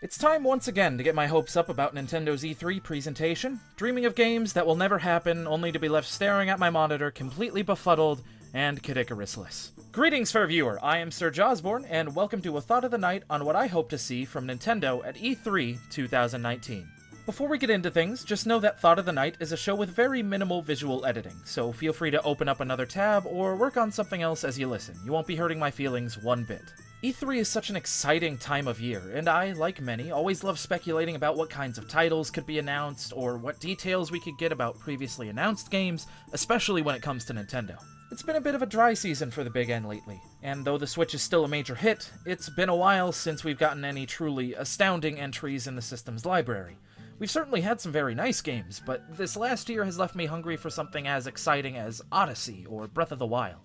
It's time once again to get my hopes up about Nintendo's E3 presentation, dreaming of games that will never happen, only to be left staring at my monitor completely befuddled and cadicorously. Greetings, fair viewer, I am Sir Josborne, and welcome to a Thought of the Night on what I hope to see from Nintendo at E3 2019. Before we get into things, just know that Thought of the Night is a show with very minimal visual editing, so feel free to open up another tab or work on something else as you listen. You won't be hurting my feelings one bit. E3 is such an exciting time of year, and I, like many, always love speculating about what kinds of titles could be announced, or what details we could get about previously announced games, especially when it comes to Nintendo. It's been a bit of a dry season for the Big N lately, and though the Switch is still a major hit, it's been a while since we've gotten any truly astounding entries in the system's library. We've certainly had some very nice games, but this last year has left me hungry for something as exciting as Odyssey or Breath of the Wild.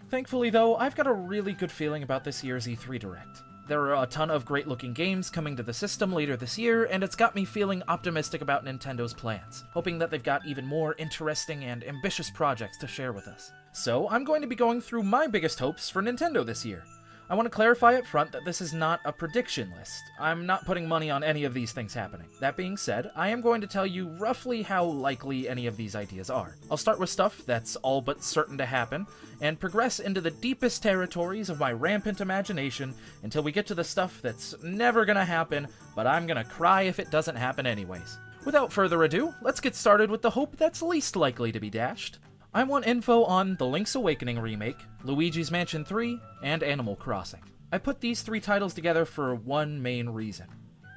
Thankfully, though, I've got a really good feeling about this year's E3 Direct. There are a ton of great-looking games coming to the system later this year, and it's got me feeling optimistic about Nintendo's plans, hoping that they've got even more interesting and ambitious projects to share with us. So, I'm going to be going through my biggest hopes for Nintendo this year. I want to clarify up front that this is not a prediction list. I'm not putting money on any of these things happening. That being said, I am going to tell you roughly how likely any of these ideas are. I'll start with stuff that's all but certain to happen, and progress into the deepest territories of my rampant imagination until we get to the stuff that's never gonna happen, but I'm gonna cry if it doesn't happen anyways. Without further ado, let's get started with the hope that's least likely to be dashed. I want info on The Link's Awakening remake, Luigi's Mansion 3, and Animal Crossing. I put these three titles together for one main reason.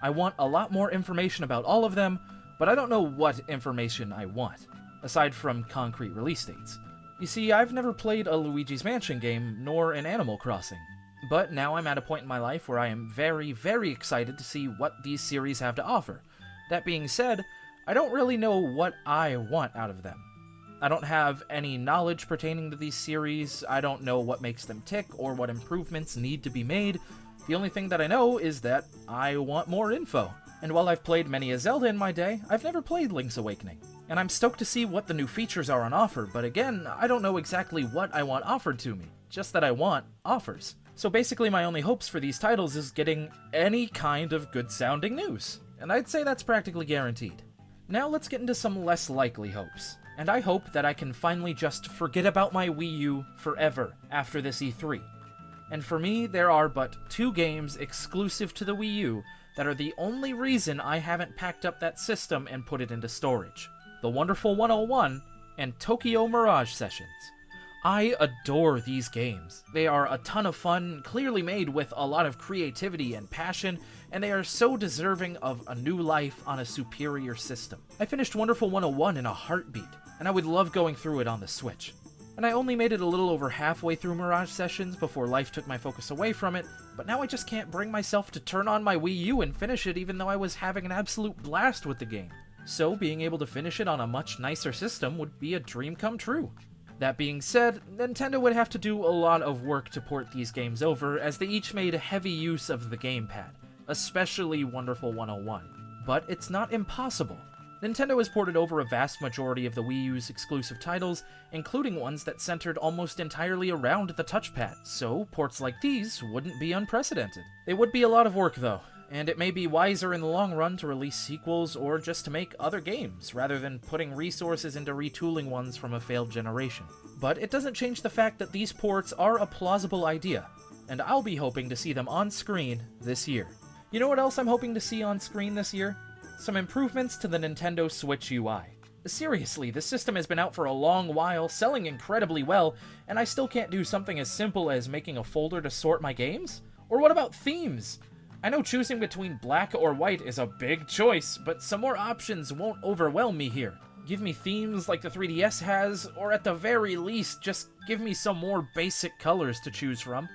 I want a lot more information about all of them, but I don't know what information I want, aside from concrete release dates. You see, I've never played a Luigi's Mansion game, nor an Animal Crossing. But now I'm at a point in my life where I am very, very excited to see what these series have to offer. That being said, I don't really know what I want out of them. I don't have any knowledge pertaining to these series, I don't know what makes them tick or what improvements need to be made. The only thing that I know is that I want more info. And while I've played many a Zelda in my day, I've never played Link's Awakening. And I'm stoked to see what the new features are on offer, but again, I don't know exactly what I want offered to me, just that I want offers. So basically my only hopes for these titles is getting any kind of good sounding news, and I'd say that's practically guaranteed. Now let's get into some less likely hopes. And I hope that I can finally just forget about my Wii U forever after this E3. And for me, there are but two games exclusive to the Wii U that are the only reason I haven't packed up that system and put it into storage. The Wonderful 101 and Tokyo Mirage Sessions. I adore these games. They are a ton of fun, clearly made with a lot of creativity and passion, and they are so deserving of a new life on a superior system. I finished Wonderful 101 in a heartbeat, and I would love going through it on the Switch. And I only made it a little over halfway through Mirage Sessions before life took my focus away from it, but now I just can't bring myself to turn on my Wii U and finish it even though I was having an absolute blast with the game. So being able to finish it on a much nicer system would be a dream come true. That being said, Nintendo would have to do a lot of work to port these games over, as they each made heavy use of the gamepad, especially Wonderful 101. But it's not impossible. Nintendo has ported over a vast majority of the Wii U's exclusive titles, including ones that centered almost entirely around the touchpad, so ports like these wouldn't be unprecedented. They would be a lot of work though, and it may be wiser in the long run to release sequels or just to make other games, rather than putting resources into retooling ones from a failed generation. But it doesn't change the fact that these ports are a plausible idea, and I'll be hoping to see them on screen this year. You know what else I'm hoping to see on screen this year? Some improvements to the Nintendo Switch UI. Seriously, this system has been out for a long while, selling incredibly well, and I still can't do something as simple as making a folder to sort my games? Or what about themes? I know choosing between black or white is a big choice, but some more options won't overwhelm me here. Give me themes like the 3DS has, or at the very least, just give me some more basic colors to choose from.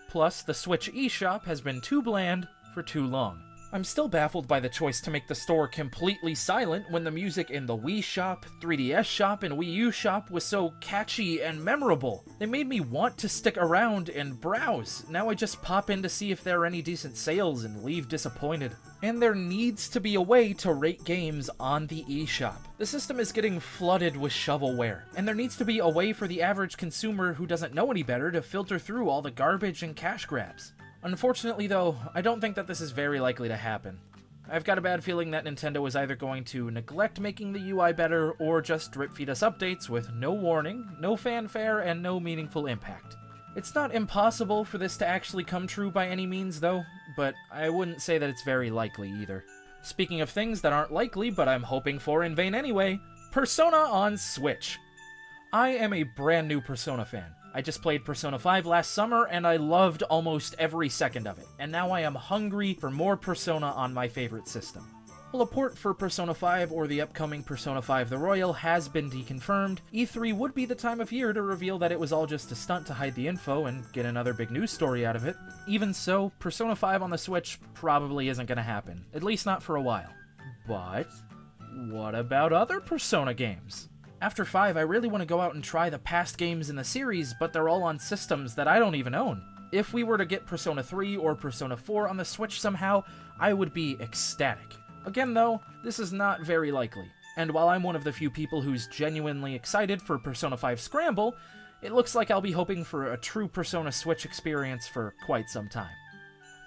Plus, the Switch eShop has been too bland for too long. I'm still baffled by the choice to make the store completely silent when the music in the Wii Shop, 3DS Shop, and Wii U Shop was so catchy and memorable. They made me want to stick around and browse. Now I just pop in to see if there are any decent sales and leave disappointed. And there needs to be a way to rate games on the eShop. The system is getting flooded with shovelware, and there needs to be a way for the average consumer who doesn't know any better to filter through all the garbage and cash grabs. Unfortunately though, I don't think that this is very likely to happen. I've got a bad feeling that Nintendo is either going to neglect making the UI better or just drip-feed us updates with no warning, no fanfare, and no meaningful impact. It's not impossible for this to actually come true by any means, though, but I wouldn't say that it's very likely either. Speaking of things that aren't likely, but I'm hoping for in vain anyway, Persona on Switch. I am a brand new Persona fan. I just played Persona 5 last summer, and I loved almost every second of it, and now I am hungry for more Persona on my favorite system. While a port for Persona 5 or the upcoming Persona 5 The Royal has been deconfirmed, E3 would be the time of year to reveal that it was all just a stunt to hide the info and get another big news story out of it. Even so, Persona 5 on the Switch probably isn't going to happen, at least not for a while. But what about other Persona games? After 5, I really want to go out and try the past games in the series, but they're all on systems that I don't even own. If we were to get Persona 3 or Persona 4 on the Switch somehow, I would be ecstatic. Again though, this is not very likely, and while I'm one of the few people who's genuinely excited for Persona 5 Scramble, it looks like I'll be hoping for a true Persona Switch experience for quite some time.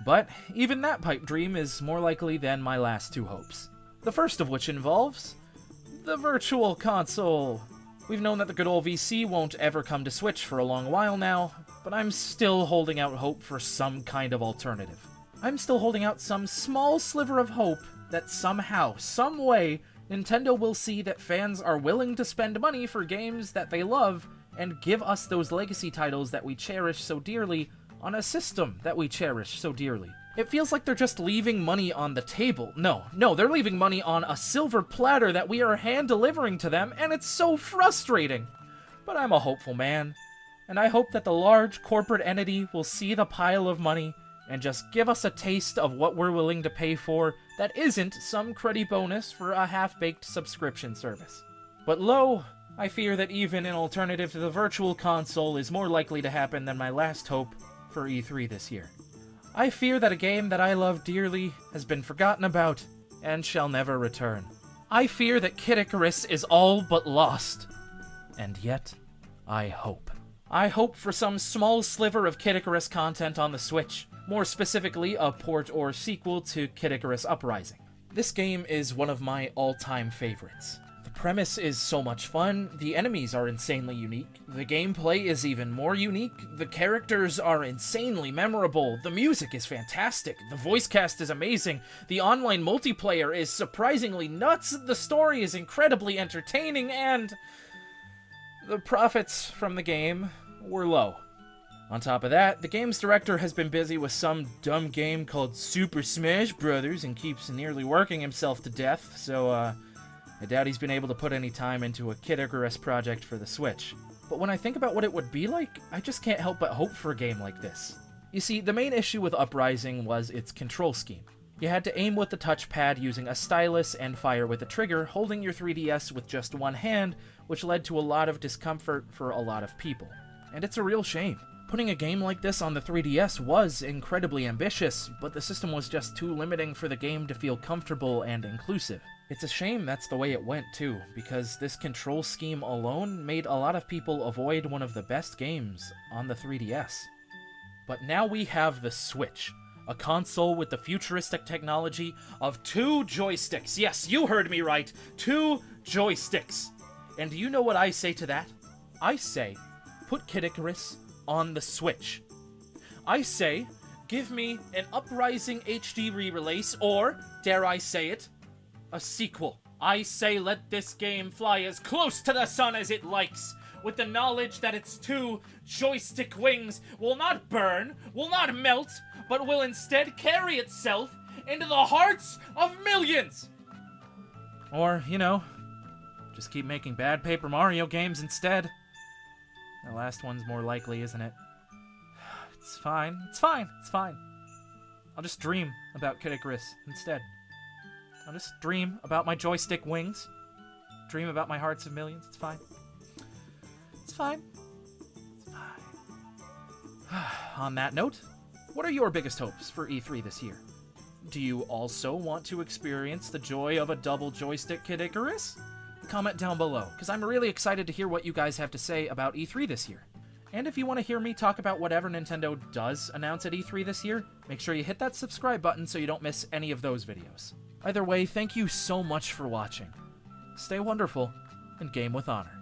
But even that pipe dream is more likely than my last two hopes. The first of which involves the Virtual Console. We've known that the good old VC won't ever come to Switch for a long while now, but I'm still holding out hope for some kind of alternative. I'm still holding out some small sliver of hope that somehow, some way, Nintendo will see that fans are willing to spend money for games that they love and give us those legacy titles that we cherish so dearly on a system that we cherish so dearly. It feels like they're just leaving money on the table. No, they're leaving money on a silver platter that we are hand-delivering to them, and it's so frustrating. But I'm a hopeful man, and I hope that the large corporate entity will see the pile of money and just give us a taste of what we're willing to pay for that isn't some cruddy bonus for a half-baked subscription service. But lo, I fear that even an alternative to the Virtual Console is more likely to happen than my last hope for E3 this year. I fear that a game that I love dearly has been forgotten about and shall never return. I fear that Kid Icarus is all but lost. And yet, I hope. I hope for some small sliver of Kid Icarus content on the Switch. More specifically, a port or sequel to Kid Icarus Uprising. This game is one of my all-time favorites. The premise is so much fun, the enemies are insanely unique, the gameplay is even more unique, the characters are insanely memorable, the music is fantastic, the voice cast is amazing, the online multiplayer is surprisingly nuts, the story is incredibly entertaining, and the profits from the game were low. On top of that, the game's director has been busy with some dumb game called Super Smash Bros. And keeps nearly working himself to death, so I doubt he's been able to put any time into a Kid Icarus project for the Switch. But when I think about what it would be like, I just can't help but hope for a game like this. You see, the main issue with Uprising was its control scheme. You had to aim with the touchpad using a stylus and fire with a trigger, holding your 3DS with just one hand, which led to a lot of discomfort for a lot of people. And it's a real shame. Putting a game like this on the 3DS was incredibly ambitious, but the system was just too limiting for the game to feel comfortable and inclusive. It's a shame that's the way it went too, because this control scheme alone made a lot of people avoid one of the best games on the 3DS. But now we have the Switch, a console with the futuristic technology of 2 joysticks. Yes, you heard me right, 2 joysticks. And do you know what I say to that? I say, put Kid Icarus on the Switch. I say, give me an Uprising HD re-release, or, dare I say it, a sequel. I say let this game fly as close to the sun as it likes, with the knowledge that its 2 joystick wings will not burn, will not melt, but will instead carry itself into the hearts of millions! Or, just keep making bad Paper Mario games instead. The last one's more likely, isn't it? It's fine. I'll just dream about Kid Icarus instead. I'll just dream about my joystick wings. Dream about my hearts of millions. It's fine. On that note, what are your biggest hopes for E3 this year? Do you also want to experience the joy of a double joystick Kid Icarus? Comment down below, because I'm really excited to hear what you guys have to say about E3 this year. And if you want to hear me talk about whatever Nintendo does announce at E3 this year, make sure you hit that subscribe button so you don't miss any of those videos. Either way, thank you so much for watching. Stay wonderful and game with honor.